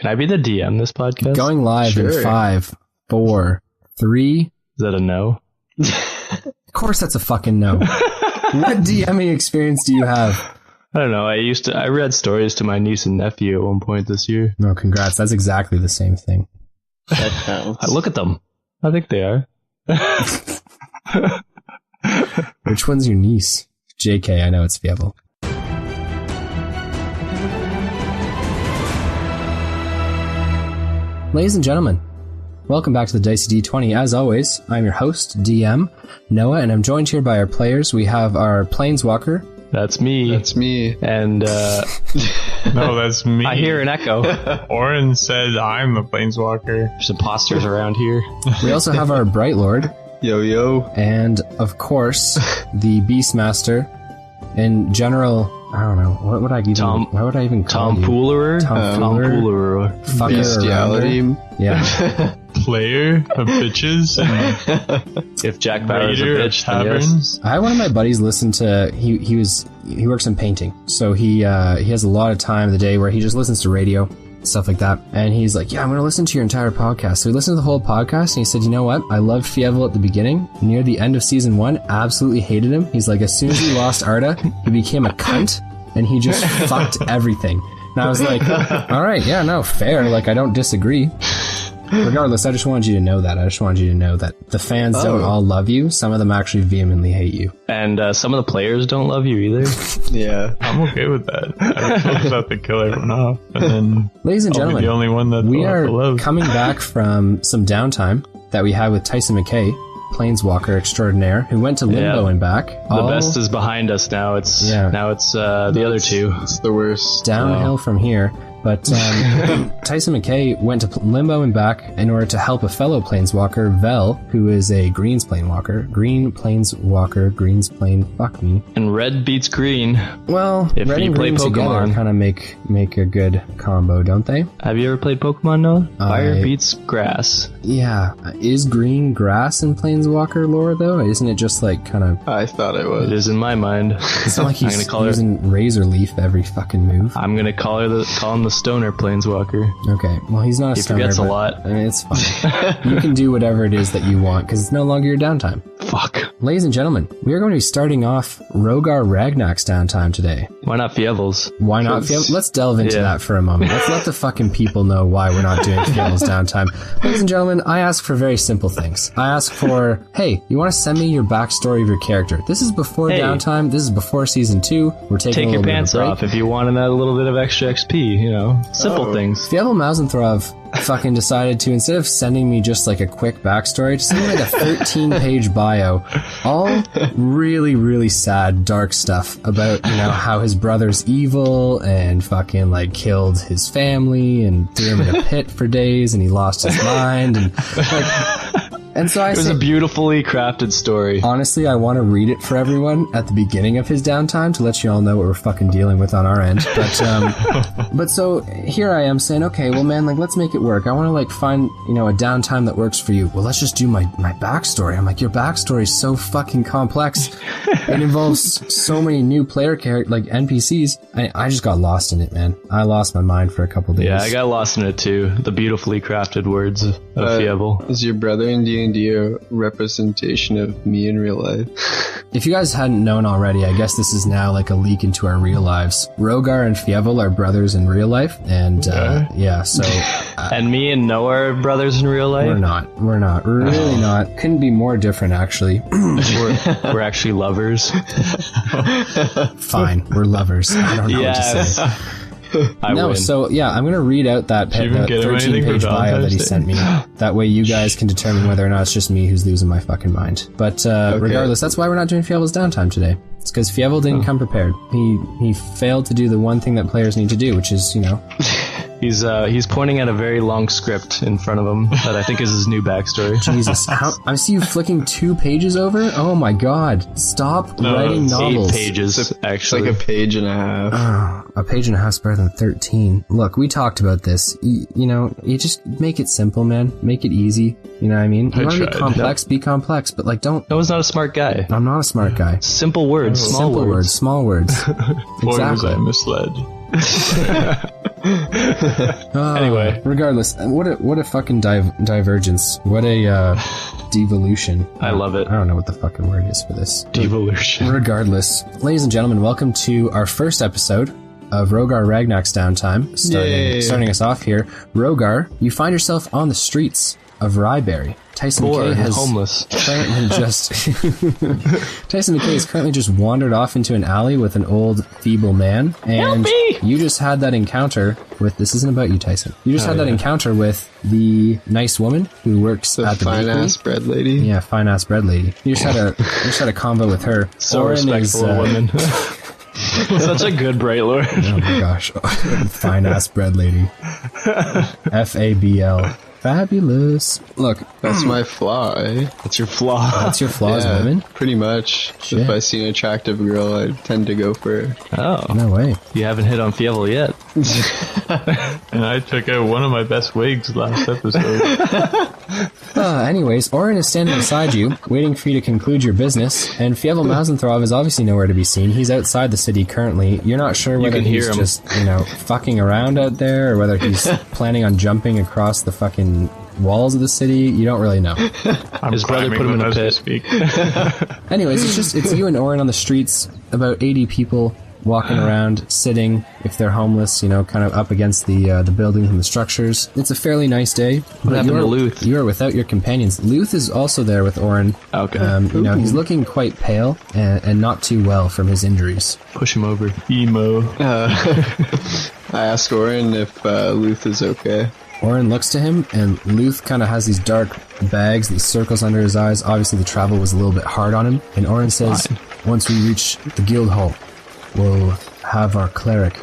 Can I be the DM this podcast? Going live in 5, 4, 3. Is that a no? Of course that's a fucking no. What DMing experience do you have? I don't know. I read stories to my niece and nephew at one point this year. No, congrats. That's exactly the same thing. That counts. Look at them. I think they are. Which one's your niece? JK, I know it's Fievel. Ladies and gentlemen, welcome back to the Dicey D20. As always, I'm your host, DM, Noah, and I'm joined here by our players. We have our Planeswalker. That's me. That's me. And, No, that's me. I hear an echo. Oren said I'm a planeswalker. There's imposters around here. We also have our Bright Lord. Yo. And, of course, the Beastmaster. In general, I don't know, what would I even call you? Tomfoolerer? Tomfoolerer. Fucker Bestiality. arounder. Yeah. Player of bitches and If Jack Bauer's a raider of bitch, then yes. taverns. I had one of my buddies listen to, he works in painting, so he has a lot of time of the day where he just listens to radio, stuff like that, and he's like, yeah, I'm gonna listen to your entire podcast. So he listened to the whole podcast, and he said, you know what, I loved Fievel at the beginning. Near the end of season 1, absolutely hated him. He's like, as soon as he lost Arda, he became a cunt, and he just fucked everything. And I was like, alright, yeah, no, fair, like, I don't disagree. Regardless, I just wanted you to know that. I just wanted you to know that the fans don't all love you. Some of them actually vehemently hate you. And some of the players don't love you either. Yeah. I'm okay with that. I just have to kill everyone off, and then Ladies and I'll be gentlemen, the only one that we are love. coming back from some downtime that we had with Tyson McKay, Planeswalker extraordinaire, who went to Limbo and back. The best is behind us now. It's the other two. It's the worst. Downhill from here. But Tyson McKay went to Limbo and back in order to help a fellow Planeswalker, Vel, who is a Greens Planeswalker. Greens Plane, fuck me. And red beats green. Well, If red you and play green together Pokemon. kind of make a good combo, don't they? Have you ever played Pokemon, Noah? Fire beats grass. Yeah. Is green grass in Planeswalker lore, though? Isn't it just like kind of... I thought it was. It is in my mind. It's not like I'm he's gonna call using Razor Leaf every fucking move. I'm gonna call him the Stoner Planeswalker. Okay, well, he's not a He stoner, forgets a but, lot. I mean, it's fine. You can do whatever it is that you want, because it's no longer your downtime. Fuck. Ladies and gentlemen, we are going to be starting off Rogar Ragnak's downtime today. Why not Fievel's? Why not Fievel? Let's delve into that for a moment. Let's let the fucking people know why we're not doing Fievel's downtime. Ladies and gentlemen, I ask for very simple things. I ask for, hey, you want to send me your backstory of your character? This is before downtime. This is before season 2. We're taking Take a little your bit pants of a break. off if you wanted that little bit of extra XP, you know. Simple things. Fievel Mousentrouve fucking decided to, instead of sending me just like a quick backstory, to send me like a 13-page bio, all really, really sad, dark stuff about, you know, how his brother's evil and fucking like killed his family and threw him in a pit for days and he lost his mind and like... And so It was a beautifully crafted story. Honestly, I want to read it for everyone at the beginning of his downtime to let you all know what we're fucking dealing with on our end. But so here I am saying, okay, well, man, like, let's make it work. I want to like find, you know, a downtime that works for you. Well, let's just do my backstory. I'm like, your backstory is so fucking complex. It involves so many new player characters, like NPCs. I just got lost in it, man. I lost my mind for a couple days. Yeah, I got lost in it too. The beautifully crafted words of Fievel. Is your brother in D&D a representation of me in real life? If you guys hadn't known already, I guess this is now like a leak into our real lives. Rogar and Fievel are brothers in real life, and yeah, so... and me and Noah are brothers in real life? We're not. We're really not. Couldn't be more different, actually. we're actually lovers. Fine, we're lovers. I don't know what to say. I win. So yeah, I'm going to read out that 13-page bio that he sent me. That way you guys can determine whether or not it's just me who's losing my fucking mind. But regardless, that's why we're not doing Fievel's downtime today. It's because Fievel didn't come prepared. He failed to do the one thing that players need to do, which is, you know... He's pointing at a very long script in front of him that I think is his new backstory. Jesus, I see you flicking 2 pages over? Oh my god. Stop writing novels. 8 pages, actually. It's like a page and a half. A page and a half's better than 13. Look, we talked about this. You know, you just make it simple, man. Make it easy. You know what I mean? You want to be complex, be complex, but like don't... Noah's not a smart guy. I'm not a smart guy. Simple words, small words. Simple words, small words. Boy, was Exactly. I misled. Anyway. Regardless, what a fucking divergence. What a devolution. I love it. I don't know what the fucking word is for this. Devolution. Regardless, ladies and gentlemen, welcome to our first episode of Rogar Ragnak's Downtime. Starting us off here, Rogar, you find yourself on the streets of Ryberry. Tyson McKay has homeless. Currently just Tyson McKay has currently just wandered off into an alley with an old feeble man, and you just had that encounter with. This isn't about you, Tyson. You just had that encounter with the nice woman who works at the fine bakery. ass bread lady. Yeah, fine ass bread lady. You just had a convo with her. So Oren respectful of women. Such a good bright lord. Oh my gosh, fine ass bread lady. FABL. Fabulous. Look, That's my flaw, eh? That's your flaw. that's your flaws, Yeah, women. pretty much. Shit. If I see an attractive girl, I tend to go for her. Oh. No way. You haven't hit on Fievel yet. And I took out one of my best wigs last episode. Anyways, Oren is standing beside you, waiting for you to conclude your business, and Fievel Mousentrouve is obviously nowhere to be seen. He's outside the city currently. You're not sure whether can hear he's him. just, fucking around out there, or whether he's planning on jumping across the fucking walls of the city. You don't really know. His brother put him in a as we pit. speak. Anyways, it's you and Oren on the streets, about 80 people walking around, sitting, if they're homeless, kind of up against the buildings and the structures. It's a fairly nice day. What happened to Luth? You are without your companions. Luth is also there with Oren. Okay. He's looking quite pale and not too well from his injuries. Push him over. Emo. I asked Oren if Luth is okay. Oren looks to him, and Luth kind of has these dark bags, these circles under his eyes. Obviously, the travel was a little bit hard on him. And Oren says, once we reach the guild hall, we'll have our cleric,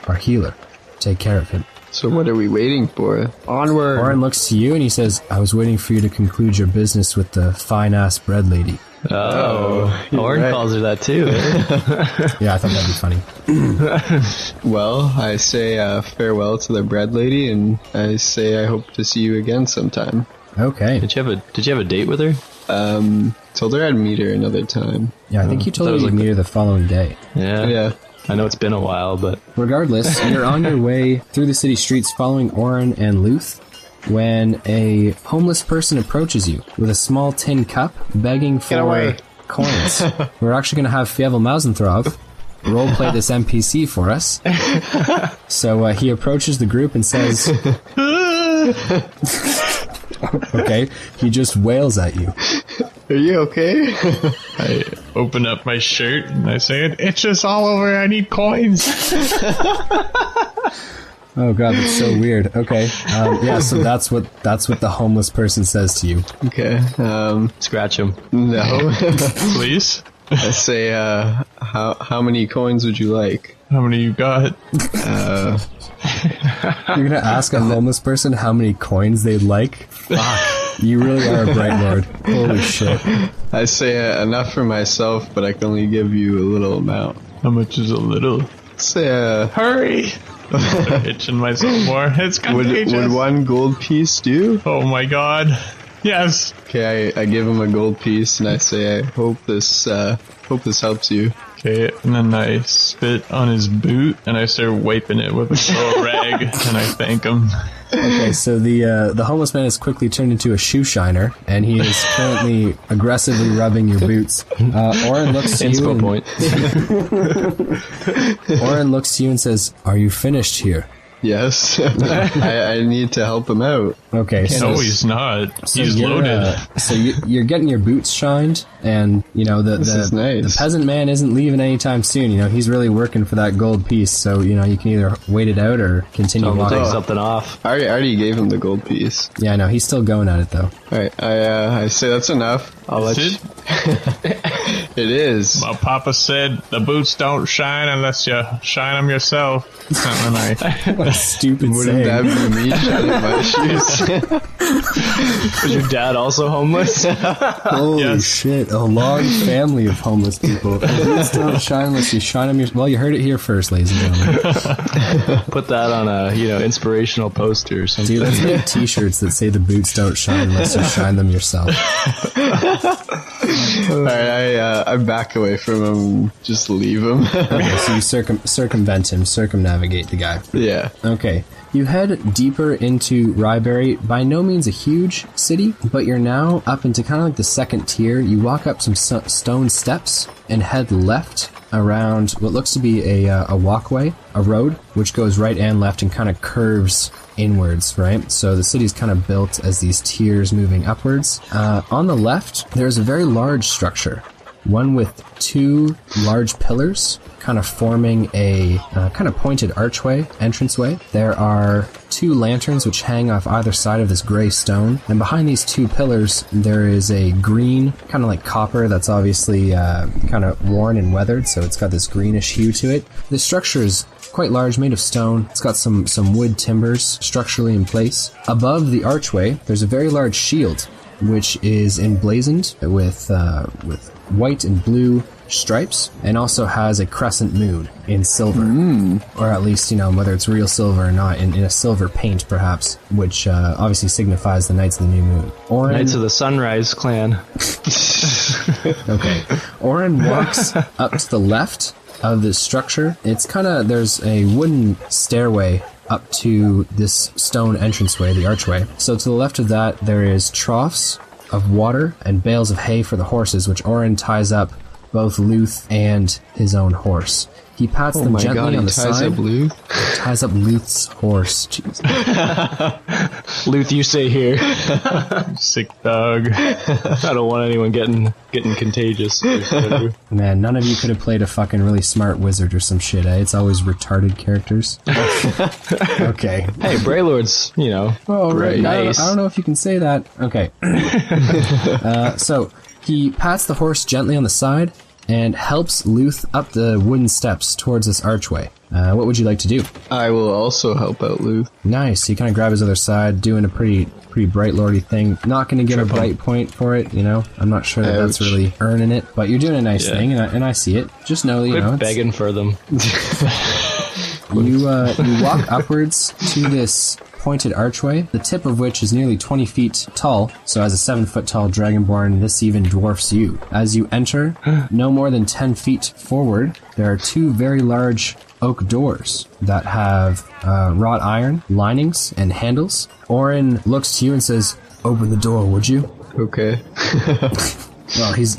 our healer, take care of him. So what are we waiting for? Onward! Oren looks to you, and he says, I was waiting for you to conclude your business with the fine-ass bread lady. Oren right. calls her that too. Yeah, I thought that'd be funny. Well, I say farewell to the bread lady, and I say I hope to see you again sometime. Okay. Did you have a date with her? Told her I'd meet her another time. Yeah, I think you told that me was you'd like meet her the following day. Yeah. I know it's been a while, but Regardless, you're on your way through the city streets following Oren and Luth when a homeless person approaches you with a small tin cup begging for away. coins. We're actually going to have Fievel Mousentrouve roleplay this NPC for us. So he approaches the group and says... Okay, he just wails at you. Are you okay? I open up my shirt and I say, it's just all over. I need coins. Oh god, that's so weird. Okay, yeah, so that's what the homeless person says to you. Okay. scratch him. No. Please. I say, how many coins would you like? How many you got? You're gonna ask a homeless person how many coins they'd like? Fuck, you really are a bright lord. Holy shit. I say enough for myself, but I can only give you a little amount. How much is a little? Say, Hurry! I'm itching myself more. It's contagious. would one gold piece do? Oh my god. Yes. Okay, I give him a gold piece, and I say, I hope this helps you. Okay, and then I spit on his boot, and I start wiping it with a little rag, and I thank him. Okay, so the homeless man has quickly turned into a shoe shiner, and he is currently aggressively rubbing your boots. Oren looks to you. Inspo point. Oren looks to you and says, "Are you finished here?" Yes. I need to help him out. Okay, so No, he's not. He's you're, loaded. So you're getting your boots shined, and This is nice. the peasant man isn't leaving anytime soon. He's really working for that gold piece. So you can either wait it out or continue We'll walking. take something off. I already gave him the gold piece. Yeah, I know he's still going at it though. Alright, I say that's enough. I'll let you... Sid? It is. My papa said the boots don't shine unless you shine them yourself. Something like What a stupid Wouldn't saying. that be me shining my shoes? Was your dad also homeless? Holy Yes. shit, a long family of homeless people. Boots don't shine unless you shine them well, you heard it here first, ladies and gentlemen. Put that on a inspirational poster or something. Dude, let's make t-shirts that say the boots don't shine unless you shine them yourself. Alright, I back away from him, just leave him. Okay, so you circumvent him, circumnavigate the guy. Yeah. Okay. You head deeper into Ryberry, by no means a huge city, but you're now up into kind of like the second tier. You walk up some stone steps and head left around what looks to be a walkway, a road, which goes right and left and kind of curves inwards, right? So the city's kind of built as these tiers moving upwards. On the left, there's a very large structure, one with two large pillars kind of forming a kind of pointed archway, entranceway. There are two lanterns which hang off either side of this gray stone, and behind these two pillars there is a green, kind of like copper, that's obviously kind of worn and weathered, so it's got this greenish hue to it. The structure is quite large, made of stone. It's got some wood timbers structurally in place. Above the archway, there's a very large shield, which is emblazoned with white and blue stripes, and also has a crescent moon in silver, or at least, whether it's real silver or not, in a silver paint perhaps, which obviously signifies the Knights of the New Moon. Orin, Knights of the Sunrise Clan. Okay. Orin walks up to the left of this structure. It's there's a wooden stairway up to this stone entranceway, the archway. So to the left of that, there is troughs of water and bales of hay for the horses, which Orin ties up both Luth and his own horse. He pats them gently on the side. Ties up Luth's horse. Jeez. Luth, you stay here. Sick dog. I don't want anyone getting contagious. Man, none of you could have played a fucking really smart wizard or some shit, eh? It's always retarded characters. Okay. Hey, Braylord's, Oh, right. nice. I don't know if you can say that. Okay. So he pats the horse gently on the side and helps Luth up the wooden steps towards this archway. What would you like to do? I will also help out Luth. Nice. You kind of grab his other side, doing a pretty bright lordy thing. Not going to get a bright point for it, I'm not sure that's really earning it, but you're doing a nice thing, and I see it. Just know that, Quit begging for them. You walk upwards to this pointed archway, the tip of which is nearly 20 feet tall, so as a 7-foot tall Dragonborn, this even dwarfs you. As you enter, no more than 10 feet forward, there are two very large oak doors that have wrought iron linings and handles. Orin looks to you and says, "Open the door, would you?" Okay. Well, he's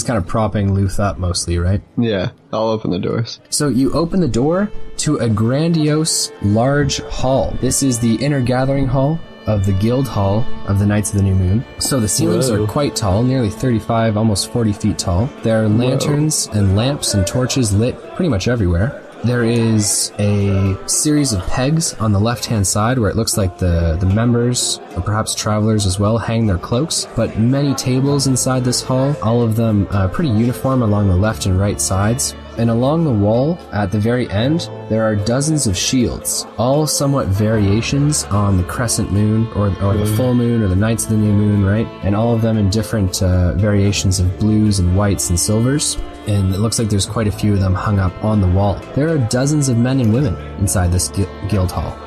kind of propping Luth up mostly, right? Yeah, I'll open the doors. So you open the door to a grandiose, large hall. This is the inner gathering hall of the Guild Hall of the Knights of the New Moon. So the ceilings are quite tall, nearly 35, almost 40 feet tall. There are lanterns and lamps and torches lit pretty much everywhere. There is a series of pegs on the left-hand side where it looks like the members, or perhaps travelers as well, hang their cloaks, but many tables inside this hall, all of them pretty uniform along the left and right sides. And along the wall, at the very end, there are dozens of shields, all somewhat variations on the crescent moon, or the full moon, or the Knights of the New Moon, right? And all of them in different variations of blues and whites and silvers. And it looks like there's quite a few of them hung up on the wall. There are dozens of men and women inside this guild hall.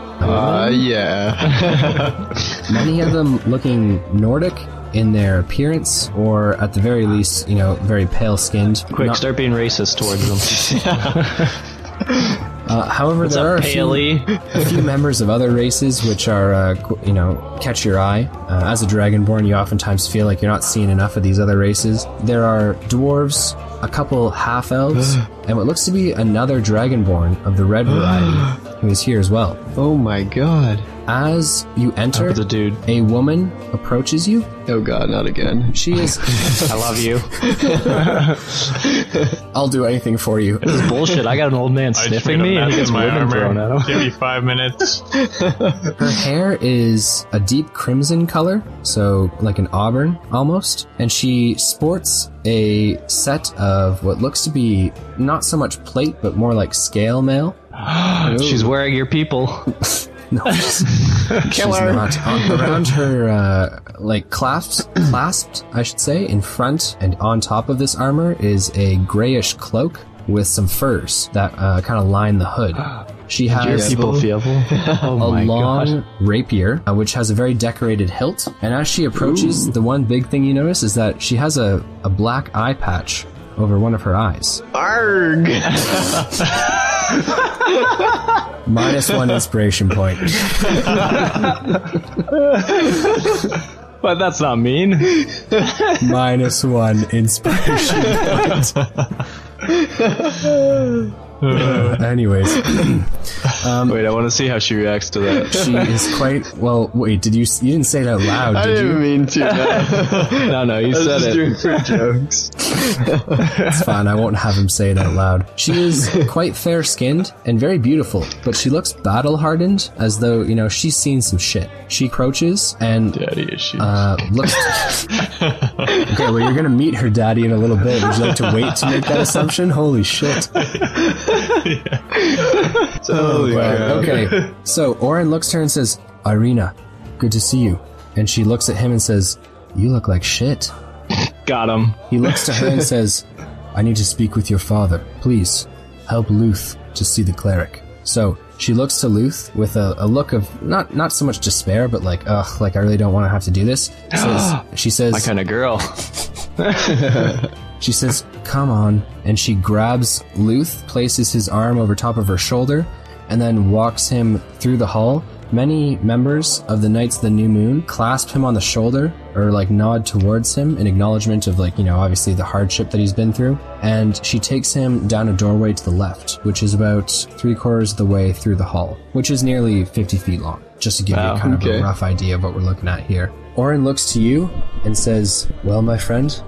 Yeah. Many of them looking Nordic in their appearance, or at the very least, very pale-skinned. Quick, start being racist towards them. However, there are a few members of other races which are, catch your eye. As a Dragonborn, you oftentimes feel like you're not seeing enough of these other races. There are dwarves, a couple half-elves, and what looks to be another Dragonborn of the red variety who is here as well. Oh my god. As you enter, the dude. A woman approaches you. Oh god, not again. She is... I love you. I'll do anything for you. This is bullshit. I got an old man sniffing me and he gets women thrown at him. Give me 5 minutes. Her hair is a deep crimson color, so like an auburn almost, and she sports a set of what looks to be not so much plate, but more like scale mail. She's wearing your people. No, she's not. Around her, clasped, I should say, in front and on top of this armor is a grayish cloak with some furs that kind of line the hood. She has Fievel. a long rapier, which has a very decorated hilt. And as she approaches, the one big thing you notice is that she has a black eye patch over one of her eyes. Arg! -1 inspiration point. But that's not mean. -1 inspiration point. Anyways. Wait, I want to see how she reacts to that. She is quite... Well, wait, you didn't say it out loud, I did didn't you? mean to. No, you I was said just it. doing for jokes. It's fine, I won't have him say it out loud. She is quite fair-skinned and very beautiful, but she looks battle-hardened, as though, she's seen some shit. She approaches and Daddy issues. looks... Okay, well, you're gonna meet her daddy in a little bit. Would you like to wait to make that assumption? Holy shit. Holy crap. Okay, so Oren looks to her and says, Irina, good to see you. And she looks at him and says, you look like shit. Got him. He looks to her and says, I need to speak with your father. Please, help Luth to see the cleric. So she looks to Luth with a look of not so much despair, but like, ugh, like I really don't want to have to do this. She says, My kind of girl. She says, come on, and she grabs Luth, places his arm over top of her shoulder, and then walks him through the hall. Many members of the Knights of the New Moon clasp him on the shoulder, or like nod towards him in acknowledgement of obviously the hardship that he's been through. And she takes him down a doorway to the left, which is about 3/4 of the way through the hall, which is nearly 50 feet long, just to give you kind of a rough idea of what we're looking at here. Oren looks to you and says, well, my friend,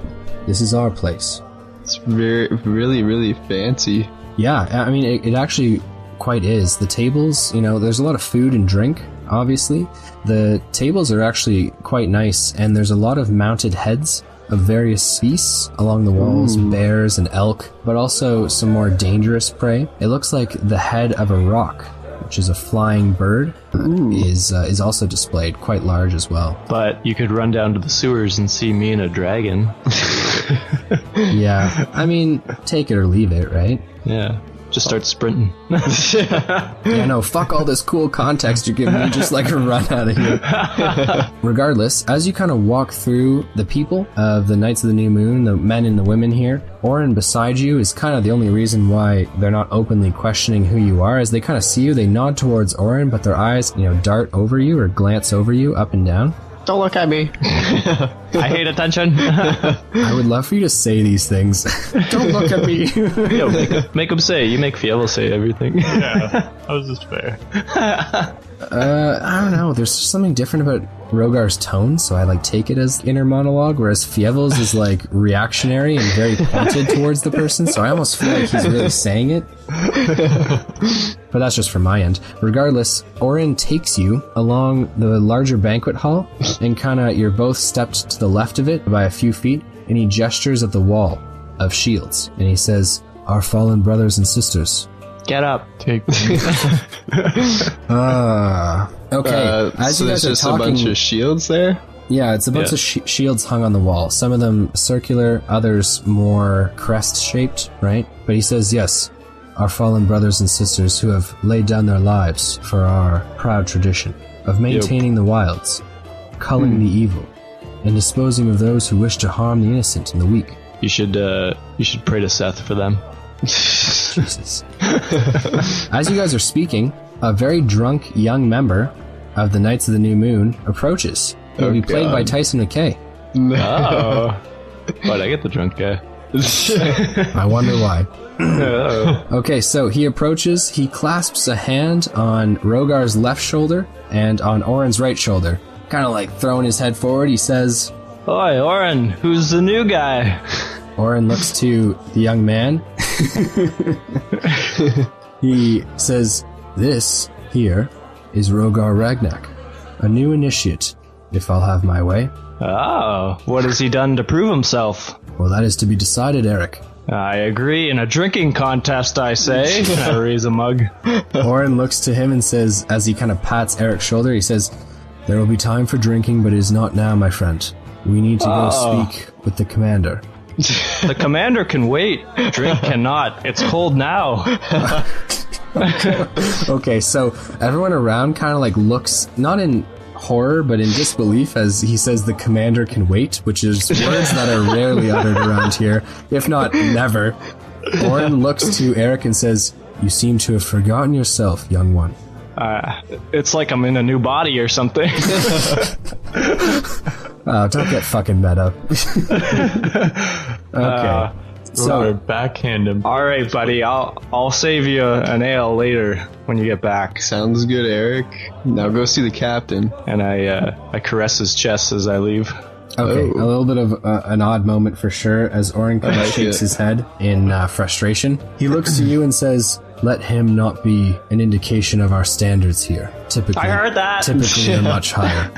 this is our place. It's really, really fancy. Yeah, I mean, it actually quite is. The tables, there's a lot of food and drink, obviously. The tables are actually quite nice, and there's a lot of mounted heads of various beasts along the walls, bears and elk, but also some more dangerous prey. It looks like the head of a roc, which is a flying bird, is also displayed, quite large as well. But you could run down to the sewers and see me and a dragon. Yeah, I mean, take it or leave it, right? Yeah. Just start sprinting. Yeah, no, fuck all this cool context you're giving me, just like run out of here. Regardless, as you kind of walk through the people of the Knights of the New Moon, the men and the women here, Oren beside you is kind of the only reason why they're not openly questioning who you are. As they kind of see you, they nod towards Oren, but their eyes, dart over you or glance over you up and down. Don't look at me. I hate attention. I would love for you to say these things. Don't look at me. Yo, make them say. You make Fievel say everything. Yeah, that was just fair. I don't know. There's something different about Rogar's tone, so I take it as inner monologue, whereas Fievel's is reactionary and very pointed towards the person, so I almost feel like he's really saying it. But that's just from my end. Regardless, Oren takes you along the larger banquet hall, and you're both stepped to the left of it by a few feet, and he gestures at the wall of shields, and he says, our fallen brothers and sisters. Get up. Take Okay, as so you there's guys are just talking, a bunch of shields there? yeah, it's a bunch of shields hung on the wall. Some of them circular, others more crest-shaped, right? But he says, yes, our fallen brothers and sisters who have laid down their lives for our proud tradition of maintaining the wilds, culling the evil, and disposing of those who wish to harm the innocent and the weak. You should pray to Seth for them. Jesus. As you guys are speaking, a very drunk young member of the Knights of the New Moon approaches. He'll be played by Tyson McKay. Oh. Why'd I get the drunk guy? I wonder why. Oh. Okay, so he approaches, he clasps a hand on Rogar's left shoulder and on Oren's right shoulder. Kind of throwing his head forward, he says, Oi, Oren, who's the new guy? Oren looks to the young man. He says, this here is Rogar Ragnak, a new initiate, if I'll have my way. Oh, what has he done to prove himself? Well, that is to be decided, Eric. I agree. In a drinking contest, I say. I raise a mug. Oren looks to him and says, as he kind of pats Eric's shoulder, he says, there will be time for drinking, but it is not now, my friend. We need to go speak with the commander. The commander can wait. Drink cannot. It's cold now. Okay, so everyone around kind of looks, not in horror, but in disbelief as he says the commander can wait, which is words that are rarely uttered around here, if not never. Oren looks to Eric and says, You seem to have forgotten yourself, young one. It's like I'm in a new body or something. Oh, don't get fucking meta. Okay. So backhand him. All right, buddy. I'll save you an ale later when you get back. Sounds good, Eric. Now go see the captain. And I caress his chest as I leave. Okay, a little bit of an odd moment for sure as Orin kind of shakes his head in frustration. He looks to you and says, "Let him not be an indication of our standards here. Typically, I heard that. Typically, they're much higher."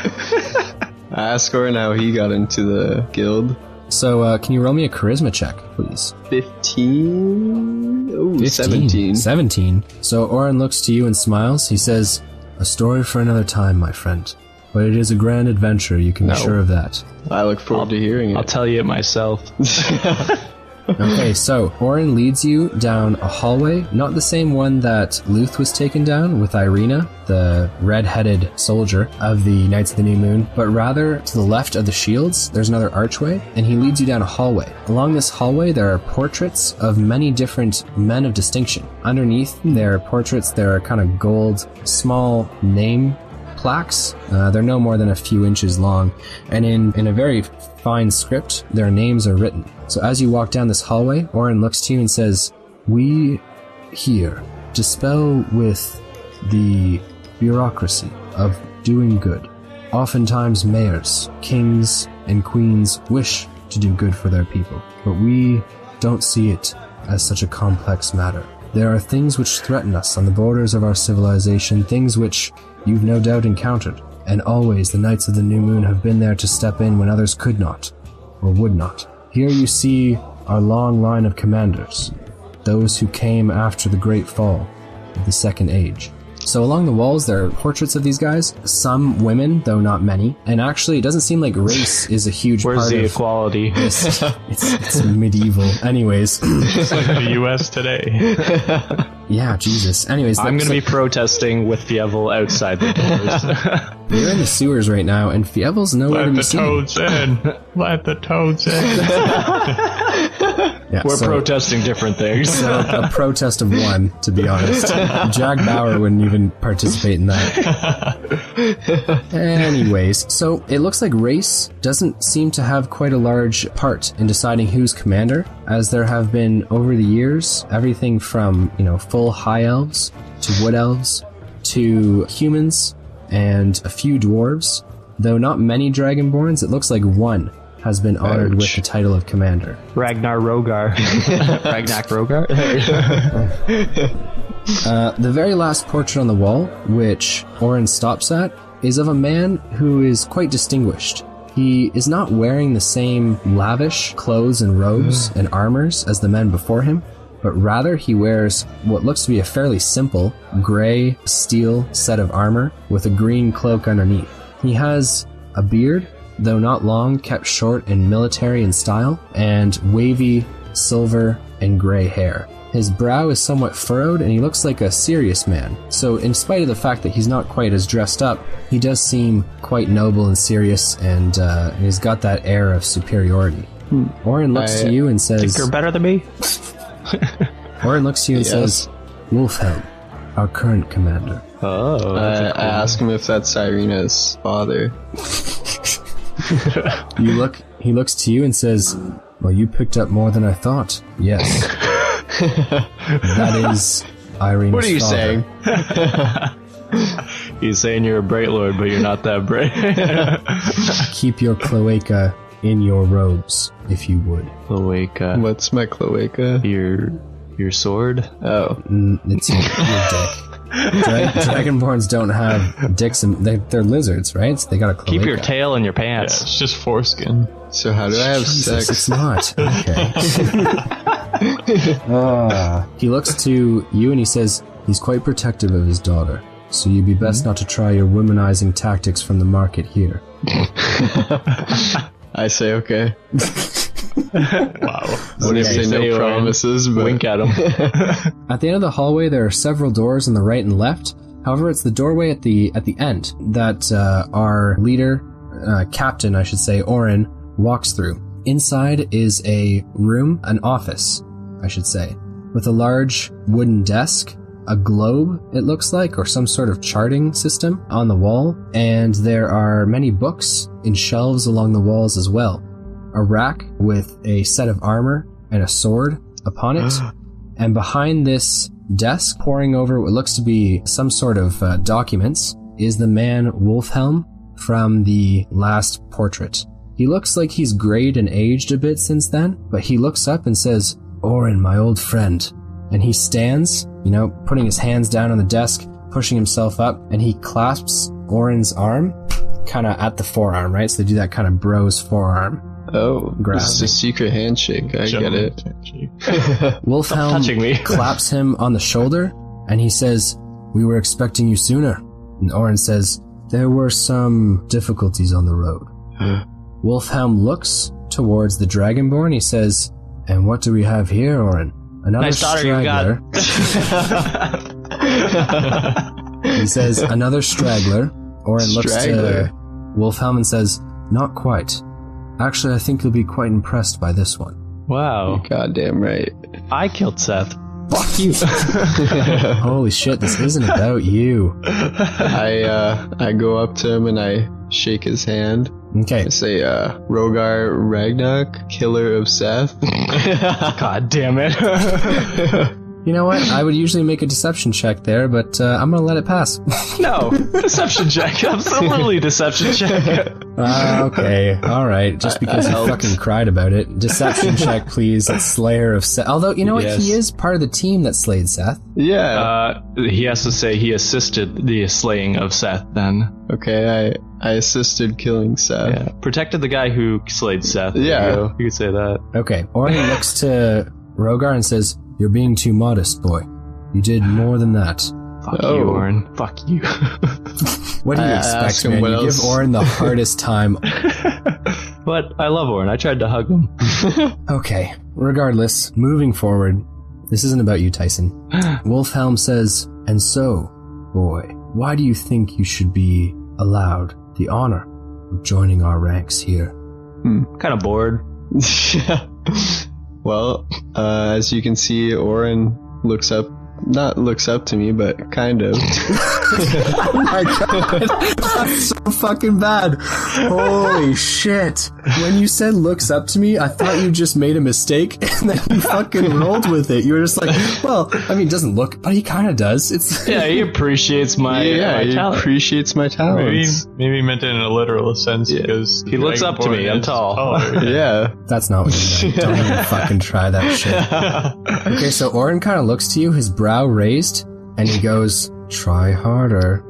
I ask Orin how he got into the guild. So, can you roll me a charisma check, please? 15? Ooh, 15. 17. 17. So Orin looks to you and smiles. He says, "A story for another time, my friend. But it is a grand adventure, you can be sure of that." I look forward to hearing it. I'll tell you it myself. Okay, so Orin leads you down a hallway, not the same one that Luth was taken down with Irina, the red-headed soldier of the Knights of the New Moon, but rather to the left of the shields, there's another archway, and he leads you down a hallway. Along this hallway, there are portraits of many different men of distinction. Underneath their portraits, there are kind of gold, small name plaques. They're no more than a few inches long, and in a very fine script, their names are written. So as you walk down this hallway, Orin looks to you and says, "We here dispel with the bureaucracy of doing good. Oftentimes mayors, kings, and queens wish to do good for their people, but we don't see it as such a complex matter. There are things which threaten us on the borders of our civilization, things which you've no doubt encountered, and always the Knights of the New Moon have been there to step in when others could not, or would not. Here you see our long line of commanders, those who came after the Great Fall of the Second Age." So along the walls, there are portraits of these guys, some women, though not many, and actually it doesn't seem like race is a huge Where's part the of equality? this. It's medieval. Anyways. It's like the U.S. today. Yeah, Jesus. Anyways. I'm going to be protesting with Fievel outside the doors. You're in the sewers right now, and Fievel's nowhere to Let be the seen. toads in. Let the toads in. Yeah, We're protesting different things. So a protest of one, to be honest. Jack Bauer wouldn't even participate in that. Anyways, so it looks like race doesn't seem to have quite a large part in deciding who's commander, as there have been over the years everything from, full high elves to wood elves to humans and a few dwarves. Though not many Dragonborns, it looks like one has been honored with the title of commander. Rogar. Ragnak Rogar? The very last portrait on the wall, which Orin stops at, is of a man who is quite distinguished. He is not wearing the same lavish clothes and robes and armors as the men before him, but rather he wears what looks to be a fairly simple gray steel set of armor with a green cloak underneath. He has a beard, though not long, kept short and military in style, and wavy silver and gray hair. His brow is somewhat furrowed, and he looks like a serious man. So in spite of the fact that he's not quite as dressed up, he does seem quite noble and serious, and he's got that air of superiority. Orin looks to you and says... Think you're better than me? Orin looks to you and says, "Wolfhelm, our current commander." Oh, I ask him if that's Irina's father. He looks to you and says, "Well, you picked up more than I thought." Yes. That is Irina's What are you father. saying? He's saying you're a bright lord, but you're not that bright. Keep your cloaca in your robes, if you would. Cloaca. What's my cloaca? Your sword? Oh. It's your dick. Dragonborns don't have dicks, and they're lizards, right? So they got a cloaca. Keep your tail in your Yeah, pants. it's just foreskin. So how do I have Jesus, sex? it's not. Okay. He looks to you and he says he's quite protective of his daughter, so you'd be best not to try your womanizing tactics from the market here. I say okay. Wow. What if they no promises, but Wink at him. At the end of the hallway, there are several doors on the right and left. However, it's the doorway at the end that our leader, captain, I should say, Orin, walks through. Inside is a room, an office, I should say. with a large wooden desk, a globe, it looks like, or some sort of charting system on the wall, and there are many books in shelves along the walls as well. A rack with a set of armor and a sword upon it, and behind this desk, poring over what looks to be some sort of documents, is the man Wolfhelm from the last portrait. He looks like he's grayed and aged a bit since then, but he looks up and says, "Orin, my old friend." And he stands, putting his hands down on the desk, pushing himself up, and he clasps Orin's arm, kind of at the forearm, right? So they do that kind of bros forearm. Oh, grab. This is a secret handshake. I get it. Wolfhelm claps him on the shoulder, and he says, "We were expecting you sooner." And Orin says, "There were some difficulties on the road." Wolfhelm looks towards the Dragonborn. He says, "And what do we have here, Orin?" Another nice daughter straggler. You got. He says, "Another straggler." Orin looks to Wolfhelm and says, "Not quite. Actually, I think you'll be quite impressed by this one." Wow. Goddamn right. I killed Seth. Fuck you. Holy shit, this isn't about you. I go up to him and I shake his hand. Okay. I say, Rogar Ragnak, killer of Seth. God damn it. You know what? I would usually make a deception check there, but I'm gonna let it pass. No. Deception check. Absolutely deception check. Okay. Alright. Just because you fucking cried about it. Deception check, please. Slayer of Seth. Although, you know what? Yes. He is part of the team that slayed Seth. Yeah. He has to say he assisted the slaying of Seth then. Okay, I assisted killing Seth. Yeah. Protected the guy who slayed Seth. Yeah. You could say that. Okay. Orin looks to Rogar and says, "You're being too modest, boy. You did more than that." Fuck you, Orin. Fuck you. What do you expect, man? You give Orin the hardest time. But I love Orin. I tried to hug him. Okay. Regardless, moving forward, this isn't about you, Tyson. Wolfhelm says, "And so, boy, why do you think you should be allowed the honor of joining our ranks here?" Kind of bored. Well, as you can see, Orin not looks up to me, but kind of. Oh my god, that's so fucking bad. Holy shit. When you said looks up to me, I thought you just made a mistake and then you fucking rolled with it. You were just like, well, I mean, it doesn't look, but he kind of does. It's Yeah, he appreciates my he talent. appreciates my talents. Maybe he meant it in a literal sense because He looks up to me. I'm tall. Yeah. That's not what you meant. Don't even fucking try that shit. Okay, so Orin kind of looks to you, his brow raised, and he goes, "Try harder."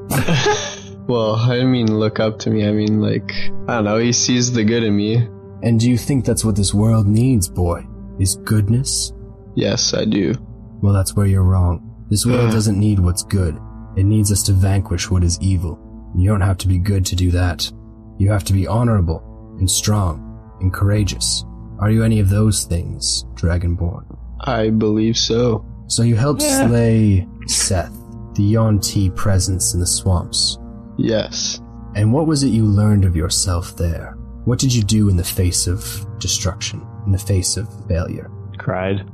Well, I didn't mean look up to me. I mean, like, I don't know, he sees the good in me. "And do you think that's what this world needs, boy? Is goodness?" Yes, I do. Well, that's where you're wrong. This world doesn't need what's good. It needs us to vanquish what is evil. You don't have to be good to do that. You have to be honorable and strong and courageous. Are you any of those things, Dragonborn? I believe so. So you helped slay Seth, the Yuan-Ti presence in the swamps. Yes. And what was it you learned of yourself there? What did you do in the face of destruction, in the face of failure? Cried.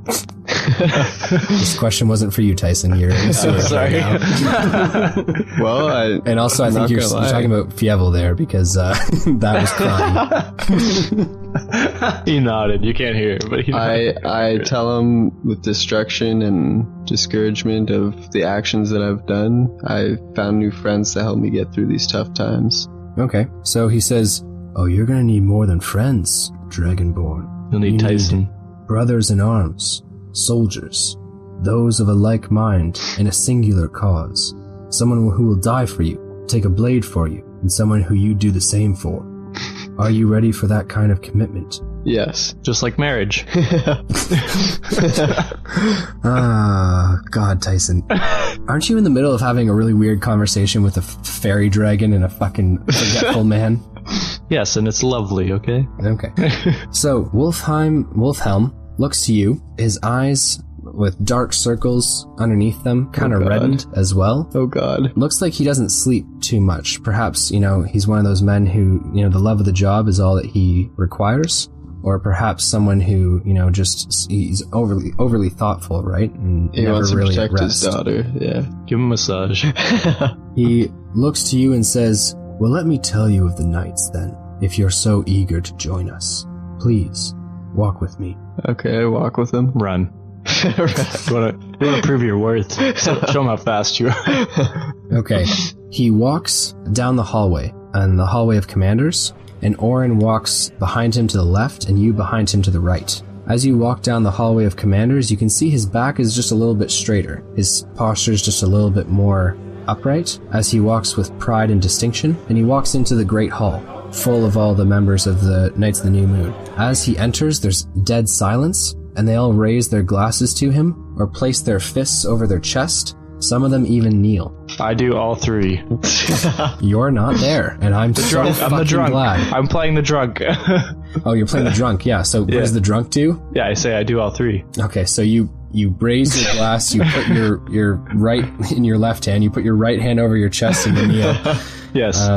This question wasn't for you, Tyson. You're in the sewer sorry. right now. Well, And also, I think you're talking about Fievel there because that was crying. He nodded. You can't hear it, but he nodded. I tell him with destruction and discouragement of the actions that I've done, I've found new friends to help me get through these tough times. Okay, so he says, "Oh, you're gonna need more than friends, Dragonborn. You'll need Tyson. Brothers in arms, soldiers, those of a like mind and a singular cause. Someone who will die for you, take a blade for you, and someone who you do the same for. Are you ready for that kind of commitment?" Yes. Just like marriage. Ah, God, Tyson. Aren't you in the middle of having a really weird conversation with a fairy dragon and a fucking forgetful man? Yes, and it's lovely, okay? Okay. So, Wolfhelm looks to you, his eyes with dark circles underneath them, kind of reddened as well. Oh god. Looks like he doesn't sleep too much. Perhaps, he's one of those men who, the love of the job is all that he requires. or perhaps someone who, just he's overly thoughtful, right? And He wants to protect his daughter, yeah. Give him a massage. He looks to you and says, well, let me tell you of the knights then, if you're so eager to join us. Please, walk with me. Okay, I walk with him. Run. You want to prove your worth. Show him how fast you are. Okay. He walks down the hallway, and the hallway of commanders, and Orin walks behind him to the left, and you behind him to the right. As you walk down the hallway of commanders, you can see his back is just a little bit straighter. His posture is just a little bit more upright, as he walks with pride and distinction, and he walks into the Great Hall, full of all the members of the Knights of the New Moon. As he enters, there's dead silence, and they all raise their glasses to him, or place their fists over their chest. Some of them even kneel. I do all three. You're not there, and I'm so I'm fucking the drunk. glad. I'm playing the drunk. Oh, you're playing the drunk, yeah. So what does the drunk do? Yeah, I say I do all three. Okay, so you raise your glass, you put your right in your left hand, you put your right hand over your chest and you kneel. Yes.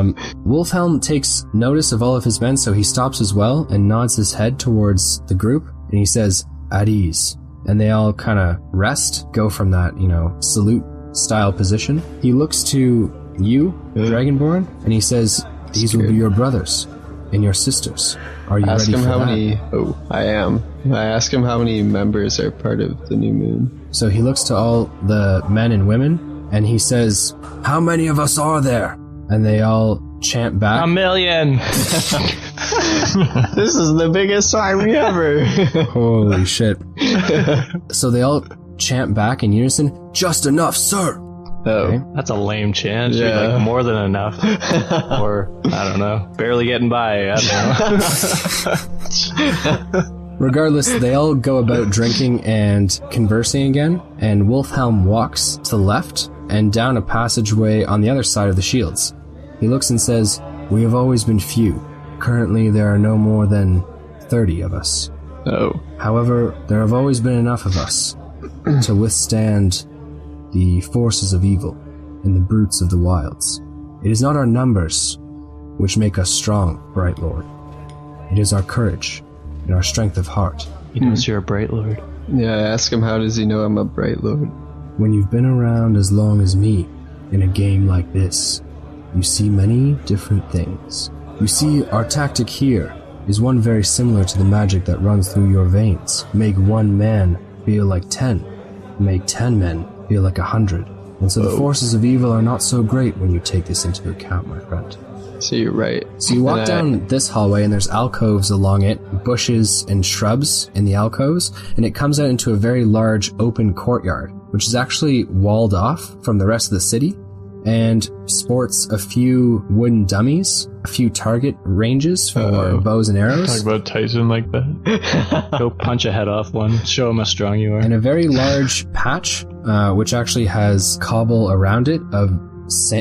Wolfhelm takes notice of all of his men, so he stops as well and nods his head towards the group, and he says, at ease. And they all kind of rest, go from that, salute style position. He looks to you, Dragonborn, and he says, these will be your brothers and your sisters. Are you ready for that? I am. I ask him how many members are part of the New Moon. So he looks to all the men and women, and he says, how many of us are there? And they all chant back. 1 million! This is the biggest army ever. Holy shit. So they all chant back in unison, just enough, sir. Oh. Okay. That's a lame chant. Yeah. You're like, more than enough. Or, I don't know, barely getting by. I don't know. Regardless, they all go about drinking and conversing again, and Wolfhelm walks to the left and down a passageway on the other side of the shields. He looks and says, we have always been few. Currently, there are no more than 30 of us. Oh. However, there have always been enough of us to withstand the forces of evil and the brutes of the wilds. It is not our numbers which make us strong, Bright Lord. It is our courage and our strength of heart. He knows you're a Bright Lord. Yeah, I ask him how does he know I'm a Bright Lord. When you've been around as long as me in a game like this, you see many different things. You see, our tactic here is one very similar to the magic that runs through your veins. Make one man feel like 10. Make 10 men feel like 100. And so the forces of evil are not so great when you take this into account, my friend. So you're right. So you walk down this hallway, and there's alcoves along it, bushes and shrubs in the alcoves, and it comes out into a very large open courtyard, which is actually walled off from the rest of the city, and sports a few wooden dummies, a few target ranges for bows and arrows. Talk about Tyson like that. Go punch a head off one. Show him how strong you are. And a very large patch, which actually has cobble around it of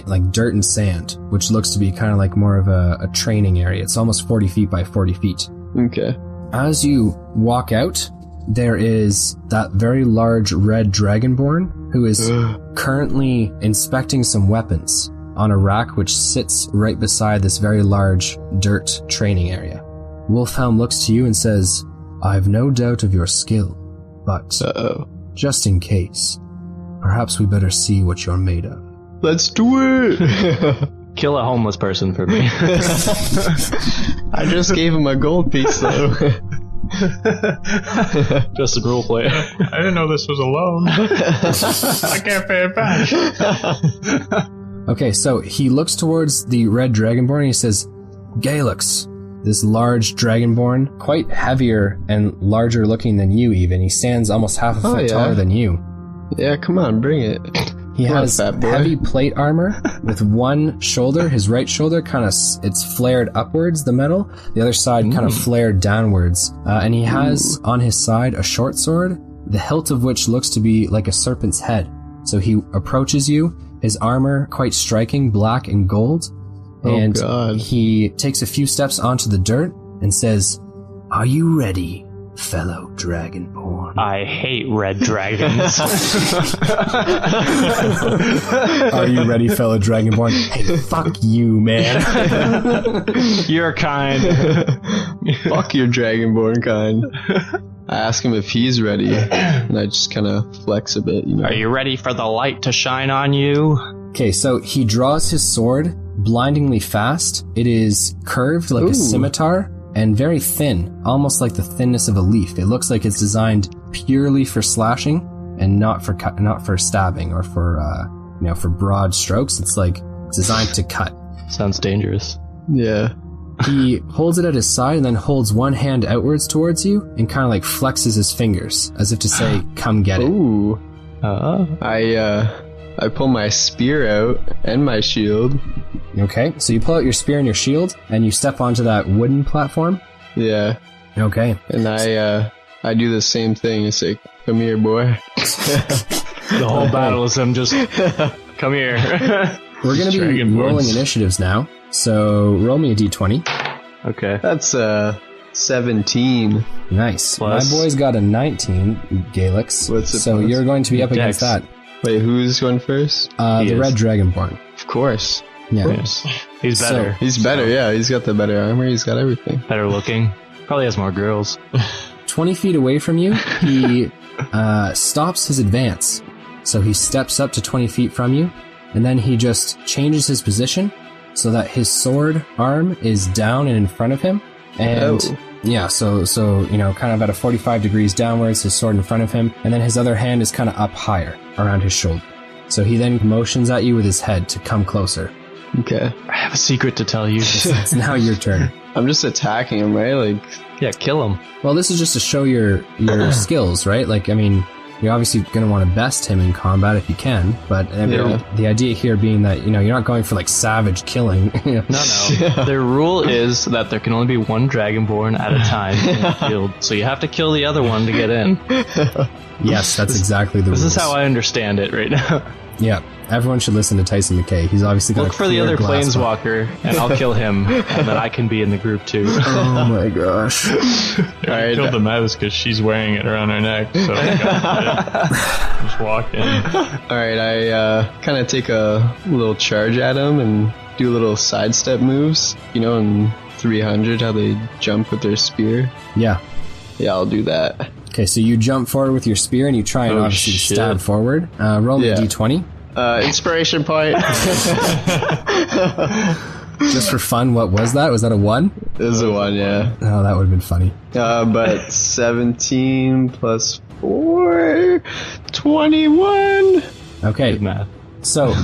like dirt and sand, which looks to be kind of like more of a training area. It's almost 40 feet by 40 feet. Okay. As you walk out, there is that very large red Dragonborn who is currently inspecting some weapons on a rack which sits right beside this very large dirt training area. Wolfhelm looks to you and says, I've no doubt of your skill, but just in case, perhaps we better see what you're made of. Let's do it! Kill a homeless person for me. I just gave him a gold piece, though. Just a role play. I didn't know this was a loan. I can't pay it back. Okay, so he looks towards the red Dragonborn and he says, Galix, this large Dragonborn, quite heavier and larger looking than you even. He stands almost half a foot taller than you. Yeah, come on, bring it. He has heavy plate armor with one shoulder, his right shoulder it's flared upwards, the metal. The other side kind of flared downwards. And he has on his side a short sword, the hilt of which looks to be like a serpent's head. So he approaches you, his armor quite striking, black and gold. And he takes a few steps onto the dirt and says, Are you ready, fellow Dragonborn? I hate red dragons. Are you ready, fellow Dragonborn? Hey, fuck you, man. You're kind. Fuck your Dragonborn kind. I ask him if he's ready, and I just kind of flex a bit, you know. Are you ready for the light to shine on you? Okay, so he draws his sword blindingly fast. It is curved like a scimitar and very thin, almost like the thinness of a leaf. It looks like it's designed purely for slashing and not for stabbing or for for broad strokes. It's designed to cut. Sounds dangerous. Yeah. He holds it at his side and then holds one hand outwards towards you and kind of like flexes his fingers as if to say, "Come get it." Ooh. I pull my spear out and my shield. Okay, so you pull out your spear and your shield and you step onto that wooden platform. Yeah. Okay. And I do the same thing. I say, "Come here, boy." The whole battle is him just, come here. We're going to be rolling initiatives now. So roll me a d20. Okay. That's 17. Nice. Plus- My boy's got a 19, Galix. What's the So plus? you're going to be up against Dex. that. Wait, who's going first? The is. Red Dragonborn. Of course. Yeah. He's better. He's better, yeah. He's got the better armor. He's got everything. Better looking. Probably has more girls. 20 feet away from you, he stops his advance. So he steps up to 20 feet from you, and then he just changes his position so that his sword arm is down and in front of him. And yeah, so kind of at a 45 degrees downwards, his sword in front of him, and then his other hand is kind of up higher around his shoulder. So he then motions at you with his head to come closer. Okay. I have a secret to tell you. It's now your turn. I'm just attacking him, right? Like, Yeah, kill him. Well, this is just to show your skills, right? Like, I mean, you're obviously going to want to best him in combat if you can, but I mean, the idea here being that, you're not going for, like, savage killing. No. The rule is that there can only be one Dragonborn at a time in the field, so you have to kill the other one to get in. Yes, that's exactly the rules. This is how I understand it right now. Yeah, everyone should listen to Tyson McKay. He's obviously got Look for the other planeswalker, and I'll kill him, and then I can be in the group too. Oh my gosh. I killed the mouse because she's wearing it around her neck, so I got it. Just walk in. alright, I kind of take a little charge at him and do little sidestep moves. In 300, how they jump with their spear. Yeah. Yeah, I'll do that. Okay, so you jump forward with your spear and you try and obviously shit. stab forward. Roll me a d20. Inspiration point. Just for fun, what was that? Was that a 1? This is a 1, yeah. Oh, that would have been funny. But 17 plus 4, 21. Okay, Good math. so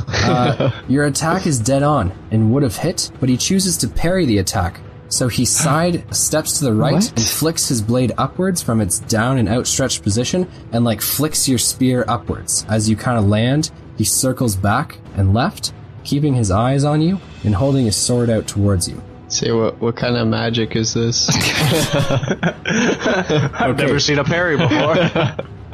your attack is dead on and would have hit, but he chooses to parry the attack. So he side steps to the right and flicks his blade upwards from its down and outstretched position and like flicks your spear upwards. As you kind of land, he circles back and left, keeping his eyes on you and holding his sword out towards you. Say, what kind of magic is this? I've never seen a parry before.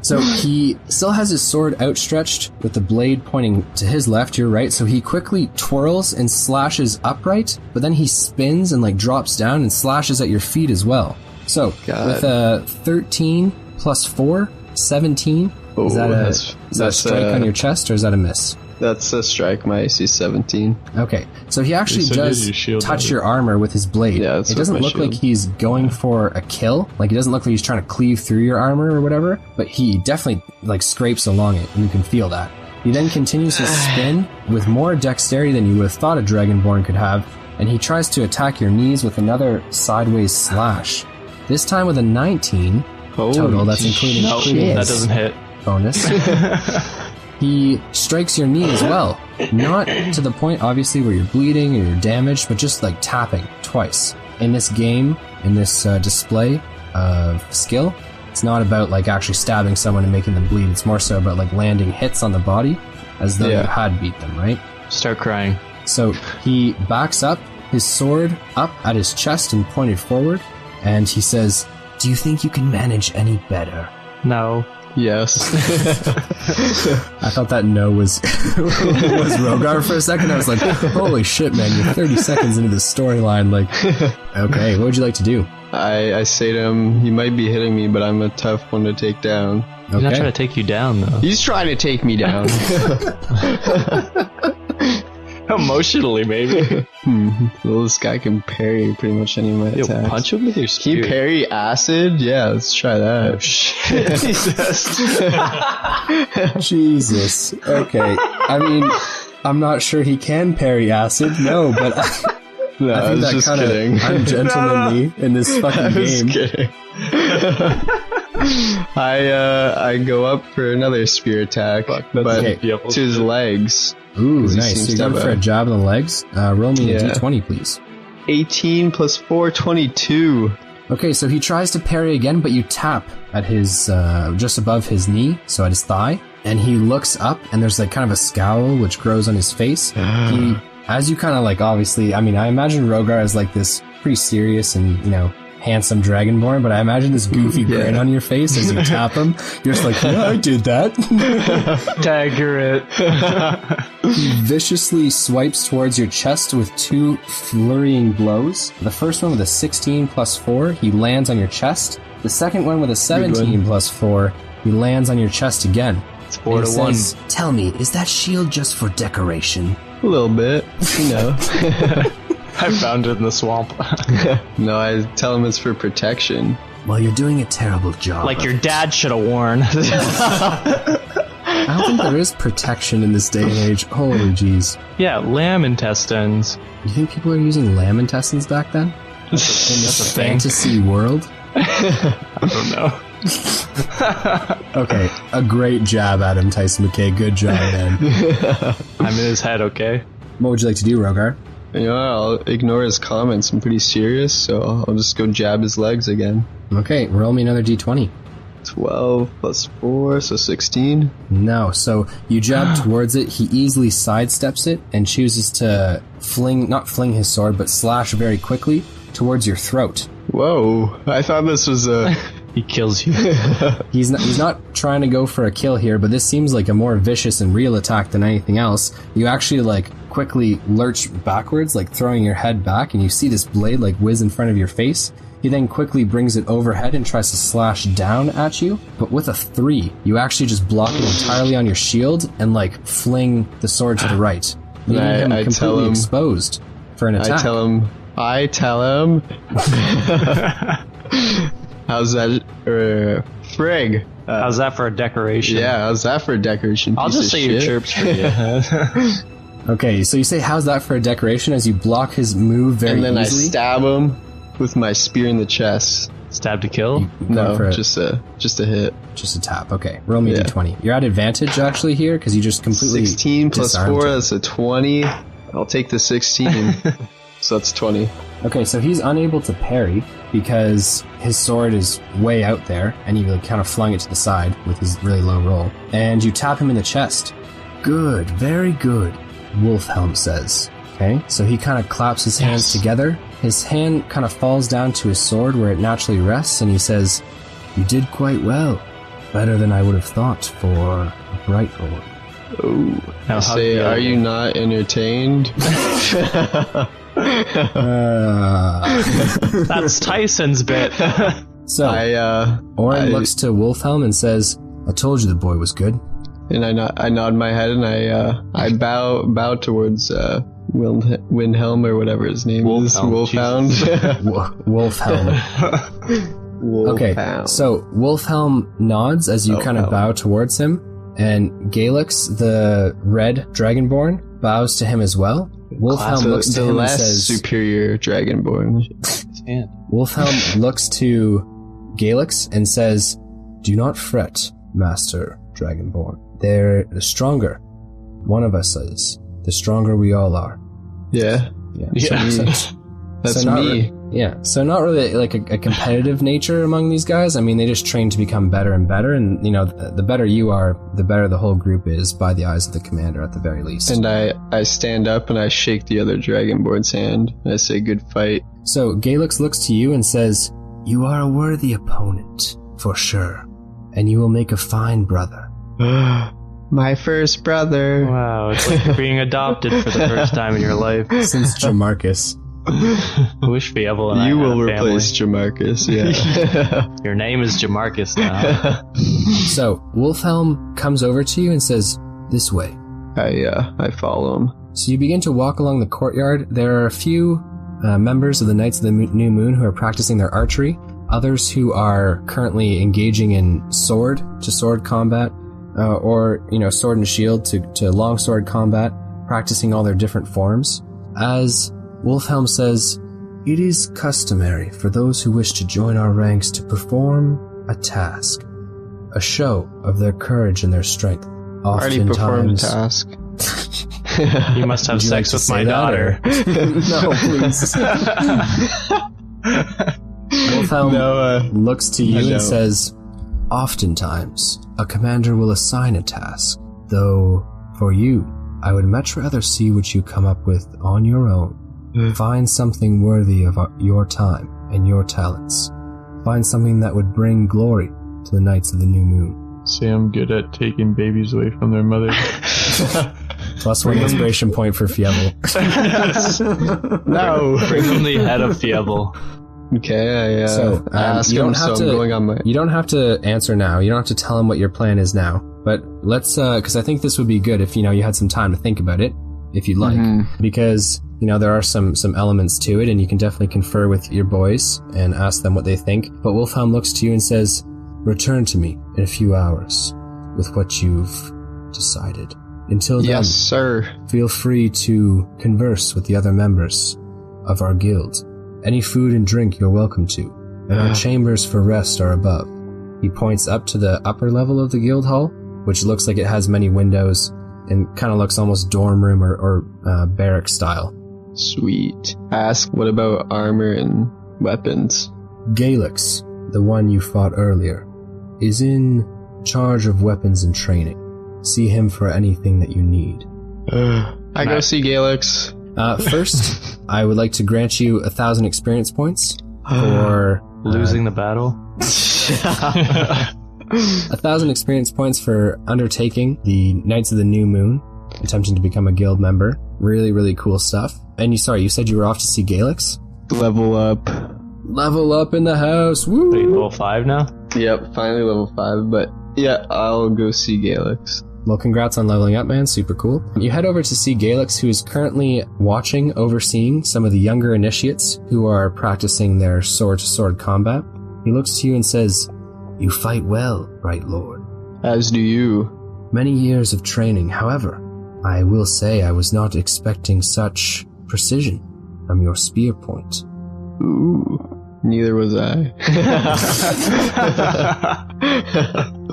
So he still has his sword outstretched with the blade pointing to his left, your right. So he quickly twirls and slashes upright, but then he spins and like drops down and slashes at your feet as well. So with a 13 plus 4, 17. Is that a strike on your chest or is that a miss? That's a strike. My AC is 17. Okay, so he actually So does did your shield touch have your armor with his blade. Yeah, that's it with doesn't my look like shield. he's going for a kill. Like, it doesn't look like he's trying to cleave through your armor or whatever, but he definitely, like, scrapes along it, and you can feel that. He then continues to spin with more dexterity than you would have thought a Dragonborn could have, and he tries to attack your knees with another sideways slash. This time with a 19 total, that's including No, crits that doesn't hit. bonus. He strikes your knee as well. Not to the point, obviously, where you're bleeding or you're damaged, but just like tapping twice. In this game, in this display of skill, it's not about like actually stabbing someone and making them bleed. It's more so about like landing hits on the body as though you had beat them, right? Start crying. So he backs up, his sword up at his chest and pointed forward, and he says, "Do you think you can manage any better?" No. Yes. I thought that no was Rogar for a second. I was like, holy shit, man, you're 30 seconds into the storyline. Like, okay, what would you like to do? I say to him, he might be hitting me, but I'm a tough one to take down. He's not trying to take you down, though. He's trying to take me down. Emotionally, maybe. Well, this guy can parry pretty much any of my Yo, attacks. punch him with your Can you spear. parry acid? Yeah, let's try that. Jesus. Okay. I mean, I'm not sure he can parry acid. No, but No, I I think was that just kind of kidding. ungentlemanly in this I fucking was game. kidding. I go up for another spear attack, but Okay. to his legs. Ooh, 'Cause he nice. seems So you're to going have for a a- jab in the legs. Roll me a Yeah. d20, please. 18 plus 4, 22. Okay, so he tries to parry again, but you tap at his, just above his knee, so at his thigh, and he looks up, and there's like kind of a scowl which grows on his face. He, as you kind of like, obviously, I mean, I imagine Rogar as like this pretty serious and, you know, handsome Dragonborn, but I imagine this goofy grin on your face as you tap him. You're just like, yeah, I did that. Dagger it. He viciously swipes towards your chest with 2 flurrying blows. The first one with a 16 plus 4, he lands on your chest. The second one with a 17 plus 4, he lands on your chest again. It's 4 And to he 1. says, tell me, is that shield just for decoration? A little bit, you know. I found it in the swamp. No, I tell him it's for protection. Well, you're doing a terrible job. Like your dad should have worn. I don't think there is protection in this day and age. Holy jeez. Yeah, lamb intestines. You think people are using lamb intestines back then? In this a thing. fantasy world? I don't know. Okay, a great jab at him, Tyson McKay. Good job, man. I'm in his head, okay? What would you like to do, Rogar? You know, I'll ignore his comments. I'm pretty serious, so I'll just go jab his legs again. Okay, roll me another d20. 12 plus 4, so 16. No, so you jab towards it, he easily sidesteps it and chooses to not fling his sword, but slash very quickly towards your throat. Whoa, I thought this was a... He kills you. He's not trying to go for a kill here, but this seems like a more vicious and real attack than anything else. You actually like quickly lurch backwards, like throwing your head back, and you see this blade like whiz in front of your face. He then quickly brings it overhead and tries to slash down at you, but with a 3, you actually just block it entirely on your shield and like fling the sword to the right, leaving him I tell completely him- exposed for an attack. I tell him... How's that? Frig. How's that for a decoration? Yeah, how's that for a decoration? I'll piece just of say your shit? chirps for you. Okay, so you say, how's that for a decoration, as you block his move very And then easily? I stab him with my spear in the chest. Stab to kill? No, for just a hit. just a tap. Okay, roll me a Yeah. d20. You're at advantage actually here because you just completely 16 plus disarmed 4, him. that's a 20. I'll take the 16. So that's 20. Okay, so he's unable to parry because his sword is way out there, and he like kind of flung it to the side with his really low roll. And you tap him in the chest. Good, very good, Wolfhelm says. Okay, so he kind of claps his hands together. His hand kind of falls down to his sword where it naturally rests, and he says, "You did quite well. Better than I would have thought for a bright lord." Oh, Now, I say, are you not entertained? That's Tyson's bit. So, Oren looks to Wolfhelm and says, "I told you the boy was good." And I nod my head and I bow towards Windhelm or whatever his name is. Wolfhound, Wolfhelm. Okay, so Wolfhelm nods as you kind of bow towards him, and Galix, the red Dragonborn, bows to him as well. Wolfhelm looks to the him and less says, superior Dragonborn. Wolfhelm looks to Galix and says, "Do not fret, Master Dragonborn. They're the stronger. One of us is. The stronger we all are." Yeah. That's not me. So not really like a competitive nature among these guys. I mean, they just train to become better and better, and you know, the better you are, the better the whole group is by the eyes of the commander at the very least. And I stand up and I shake the other Dragonborn's hand. And I say, "Good fight." So Galix looks to you and says, "You are a worthy opponent, for sure, and you will make a fine brother." My first brother. Wow, it's like you're being adopted for the first time in your life. Since Jamarcus. I wish Fievel and I You had will a family. replace Jamarcus, yeah. Your name is Jamarcus now. So Wolfhelm comes over to you and says, "This way." I follow him. So you begin to walk along the courtyard. There are a few members of the Knights of the New Moon who are practicing their archery, others who are currently engaging in sword-to-sword combat, or, sword and shield to longsword combat, practicing all their different forms. As Wolfhelm says, "It is customary for those who wish to join our ranks to perform a task, a show of their courage and their strength. Already performed a task. You must have sex with my daughter." No, please. Wolfhelm looks to you and says, "Oftentimes, a commander will assign a task, though for you, I would much rather see what you come up with on your own. Find something worthy of your time and your talents. Find something that would bring glory to the Knights of the New Moon." Say I'm good at taking babies away from their mother. +1 inspiration point for Fievel. No! Bring him the head of Fievel. Okay, I ask him, so I'm going on my... You don't have to answer now. You don't have to tell him what your plan is now. But let's, because I think this would be good if, you had some time to think about it, if you'd like. Because, there are some elements to it, and you can definitely confer with your boys and ask them what they think. But Wolfhelm looks to you and says, "Return to me in a few hours with what you've decided. Until then, yes, sir. Feel free to converse with the other members of our guild. Any food and drink you're welcome to, and our chambers for rest are above." He points up to the upper level of the guild hall, which looks like it has many windows and kind of looks almost dorm room or barrack style. Sweet. Ask, what about armor and weapons? Galix, the one you fought earlier, is in charge of weapons and training. See him for anything that you need. I go see Galix. First, I would like to grant you 1,000 experience points for losing the battle. 1,000 experience points for undertaking the Knights of the New Moon, attempting to become a guild member. Really, really cool stuff. And you said you were off to see Galix? Level up. Level up in the house. Woo! Wait, level 5 now? Yep, finally level 5. But yeah, I'll go see Galix. Well, congrats on leveling up, man. Super cool. You head over to see Galix, who is currently overseeing some of the younger initiates who are practicing their sword-to-sword combat. He looks to you and says, "You fight well, right lord. As do you." Many years of training, however. I will say I was not expecting such precision from your spear point. Ooh, neither was I.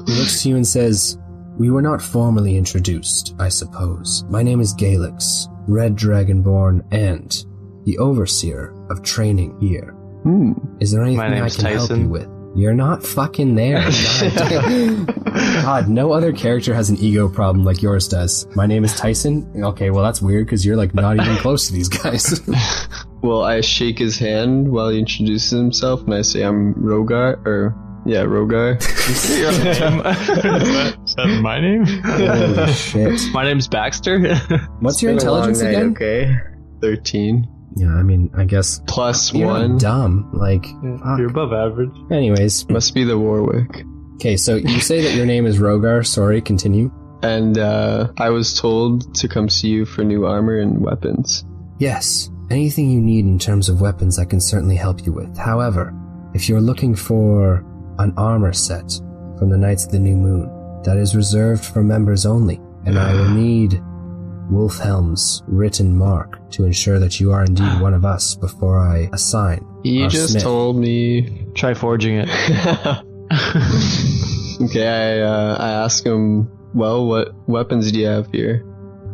He looks to you and says, "We were not formally introduced, I suppose. My name is Galix, Red Dragonborn, and the overseer of training here. Is there anything I can help you with?" You're not fucking there. God, no other character has an ego problem like yours does. "My name is Tyson." Okay, well that's weird because you're not even close to these guys. Well, I shake his hand while he introduces himself, and I say I'm Rogar, Rogar. Is that my name? Holy shit. My name's Baxter. What's your intelligence again? Okay. 13. Yeah, I mean, I guess... Plus You're 1. not dumb, fuck. You're above average. Anyways. Must be the Warwick. Okay, so you say that your name is Rogar, sorry, continue. And I was told to come see you for new armor and weapons. Yes, anything you need in terms of weapons I can certainly help you with. However, if you're looking for an armor set from the Knights of the New Moon, that is reserved for members only, and I will need Wolfhelm's written mark to ensure that you are indeed one of us before I assign. You just smith. told me. Try forging it. Okay, I ask him, well, what weapons do you have here?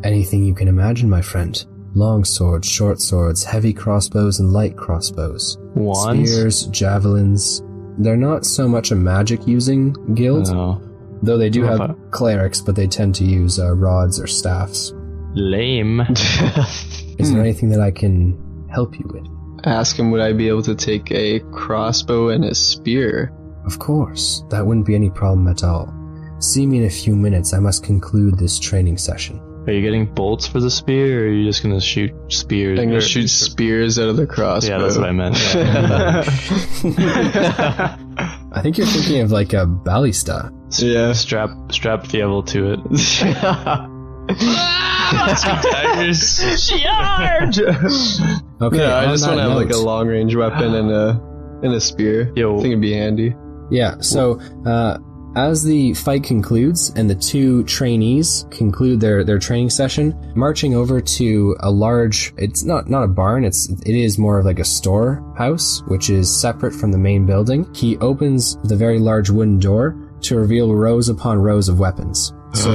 Anything you can imagine, my friend. Long swords, short swords, heavy crossbows, and light crossbows. Wands? Spears, javelins. They're not so much a magic-using guild, though they do have clerics, but they tend to use rods or staffs. Lame. Is there anything that I can help you with? Ask him, would I be able to take a crossbow and a spear? Of course, that wouldn't be any problem at all. See me in a few minutes, I must conclude this training session. Are you getting bolts for the spear, or are you just gonna shoot spears? I'm gonna shoot spears out of the crossbow. Yeah, that's what I meant. Yeah. I think you're thinking of like a ballista. Yeah. Strap Fievel to it. Tigers. Charge! Okay, Yeah, I on just that want to have like a note- long range weapon and a spear. Yo. I think it'd be handy. Yeah, so as the fight concludes and the two trainees conclude their training session, marching over to a large, it's not a barn, it is more of like a storehouse, which is separate from the main building. He opens the very large wooden door to reveal rows upon rows of weapons. So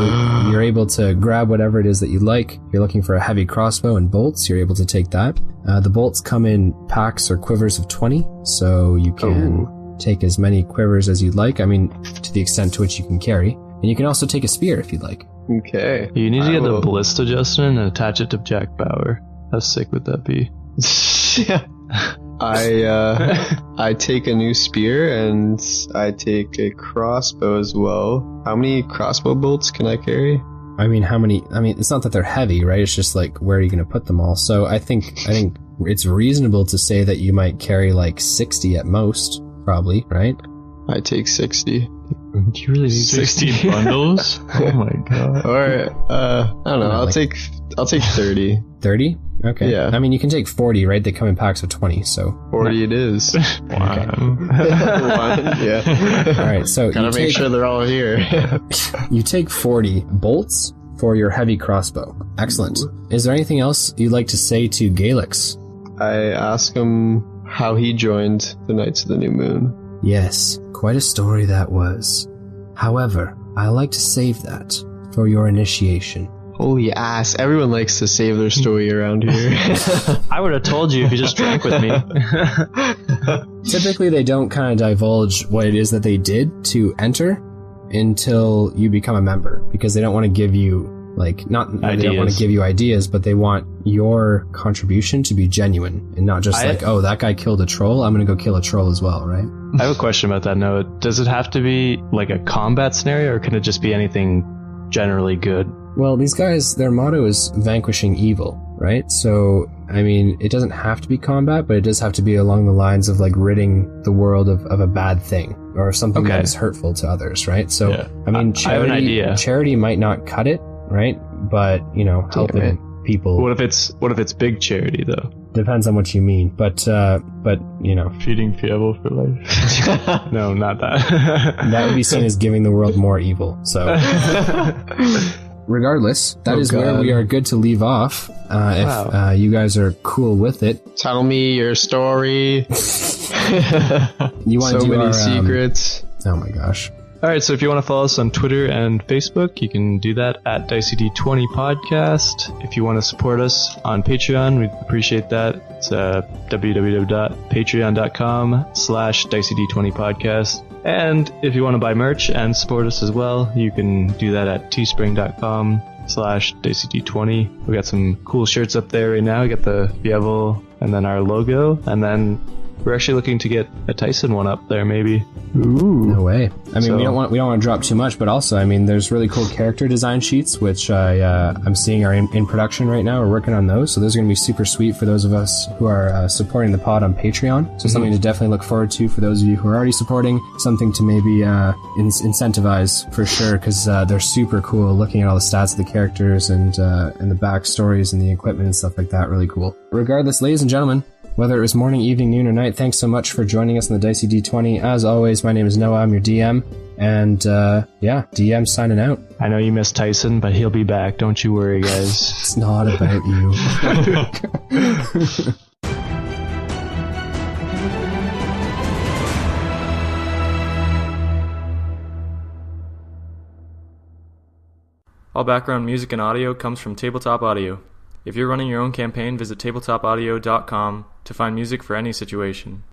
you're able to grab whatever it is that you like. If you're looking for a heavy crossbow and bolts, you're able to take that. The bolts come in packs or quivers of 20, so you can take as many quivers as you'd like. I mean, to the extent to which you can carry. And you can also take a spear if you'd like. Okay. You need to I get the will- ballista, Justin, and attach it to Jack Bauer. How sick would that be? Yeah. I take a new spear and I take a crossbow as well. How many crossbow bolts can I carry? I mean, it's not that they're heavy, right? It's just like, where are you going to put them all? So I think it's reasonable to say that you might carry like 60 at most, probably, right? I take 60. Do you really need 60 bundles? Oh my god. Or I don't know. No, I'll take 30. 30? Okay. Yeah. I mean, you can take 40, right? They come in packs of 20, so. 40 it is. Wow. One, yeah. All right, so Gotta make sure they're all here. you take 40 bolts for your heavy crossbow. Excellent. Is there anything else you'd like to say to Galix? I ask him how he joined the Knights of the New Moon. Yes, quite a story that was. However, I like to save that for your initiation. Holy ass, everyone likes to save their story around here. I would have told you if you just drank with me. Typically, they don't kind of divulge what it is that they did to enter until you become a member, because they don't want to give you, like, not they don't want to Ideas. give you ideas, but they want your contribution to be genuine and not just like, oh, that guy killed a troll, I'm going to go kill a troll as well, right? I have a question about that, Noah. Does it have to be like a combat scenario, or can it just be anything generally good? Well, these guys, their motto is vanquishing evil, right? So, I mean, it doesn't have to be combat, but it does have to be along the lines of like ridding the world of a bad thing or something Okay. that is hurtful to others, right? So, Yeah. I mean, I have an idea. charity might not cut it, right? But, you know, helping people What if it's big charity though? depends on what you mean. But, you know, Feeding Fievel for life. No, not that. that would be seen as giving the world more evil. So, regardless, that is where God. we are good to leave off. If you guys are cool with it. Tell me your story. You want So to do many our, secrets. Oh my gosh. All right, so if you want to follow us on Twitter and Facebook, you can do that at Dicey D20 Podcast. If you want to support us on Patreon, we'd appreciate that. It's www.patreon.com/Dicey D20 Podcast. And if you want to buy merch and support us as well, you can do that at teespring.com/Dicey D20. We got some cool shirts up there right now. We got the Fievel and then our logo, and then we're actually looking to get a Tyson one up there, maybe. No way. I mean, So- we don't want to drop too much, but also, I mean, there's really cool character design sheets, which I'm seeing are in production right now. We're working on those, so those are going to be super sweet for those of us who are supporting the pod on Patreon. So something to definitely look forward to for those of you who are already supporting. Something to maybe incentivize for sure, because they're super cool. Looking at all the stats of the characters and the backstories and the equipment and stuff like that, really cool. Regardless, ladies and gentlemen, whether it was morning, evening, noon, or night, thanks so much for joining us on the Dicey D20. As always, my name is Noah, I'm your DM, and DM signing out. I know you miss Tyson, but he'll be back. Don't you worry, guys. It's not about you. All background music and audio comes from Tabletop Audio. If you're running your own campaign, visit tabletopaudio.com to find music for any situation.